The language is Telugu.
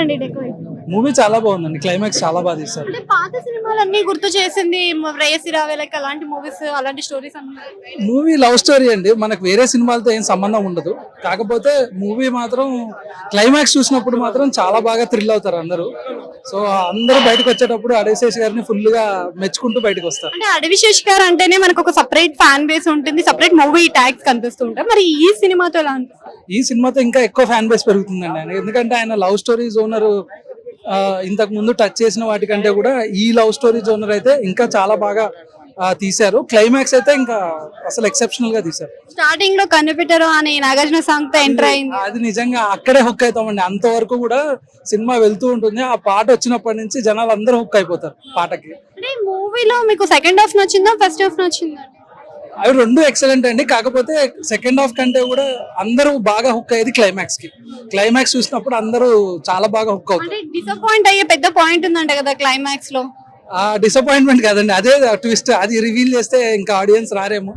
అండి డెకరేషన్. మూవీ చాలా బాగుందండి. క్లైమాక్స్ చాలా బాగా తీశారు. అంటే పాత సినిమాలన్నీ గుర్తు చేసింది రేసి రావే లైక్ అలాంటి మూవీస్ అలాంటి స్టోరీస్ అన్ని. మూవీ లవ్ స్టోరీ అండి. మనకు వేరే సినిమాలతో ఏం సంబంధం ఉండదు. కాకపోతే మూవీ మాత్రం క్లైమాక్స్ చూసినప్పుడు మాత్రం చాలా బాగా థ్రిల్ అవుతారు అందరూ. సో అందరూ బయటకు వచ్చేటప్పుడు అడవిశేష్ గారిని ఫుల్ గా మెచ్చుకుంటూ బయటకు వస్తారు. అంటే అడవిశేష్ గారు అంటేనే మనకు ఒక సపరేట్ ఫ్యాన్ బేస్ ఉంటుంది, సపరేట్ మూవీ ట్యాగ్స్ కనిపిస్తూ ఉంటాయి. మరి ఈ సినిమాతో ఎలా అనిపిస్తుంది? ఈ సినిమాతో ఇంకా ఎక్కువ ఫ్యాన్ బేస్ పెరుగుతుందండి ఆయన. ఎందుకంటే ఆయన లవ్ స్టోరీ జోనర్ ఇంతకు ముందు టచ్ చేసిన వాటికంటే కూడా ఈ లవ్ స్టోరీ జోనర్ అయితే ఇంకా చాలా బాగా తీశారు. క్లైమాక్స్ అయితే ఇంకా అసలు ఎక్సెప్షనల్ గా తీశారు. స్టార్టింగ్ లో కనిపెట్టరు అని నాగార్జున సాంగ్ తో ఎంటర్ అయింది. అది నిజంగా అక్కడే హుక్ అవుతామండి. అంతవరకు కూడా సినిమా వెళ్తూ ఉంటుంది. ఆ పాట వచ్చినప్పటి నుంచి జనాలు అందరూ హుక్ అయిపోతారు పాటకి. అంటే మూవీలో మీకు సెకండ్ హాఫ్ నచ్చిందా ఫస్ట్ హాఫ్ నచ్చిందా? అవి రెండు ఎక్సలెంట్ అండి. కాకపోతే సెకండ్ హాఫ్ కంటే కూడా అందరూ బాగా హుక్ అయ్యేది క్లైమాక్స్ కి. క్లైమాక్స్ చూసినప్పుడు అందరూ చాలా బాగా హుక్ అవుతారు. అంటే డిసప్పాయింట్ అయ్యే పెద్ద పాయింట్ ఉందంట కదా క్లైమాక్స్ లో. ఆ డిసప్పాయింట్మెంట్ కాదండి, అదే ట్విస్ట్. అది రివీల్ చేస్తే ఇంకా ఆడియన్స్ రారేమో.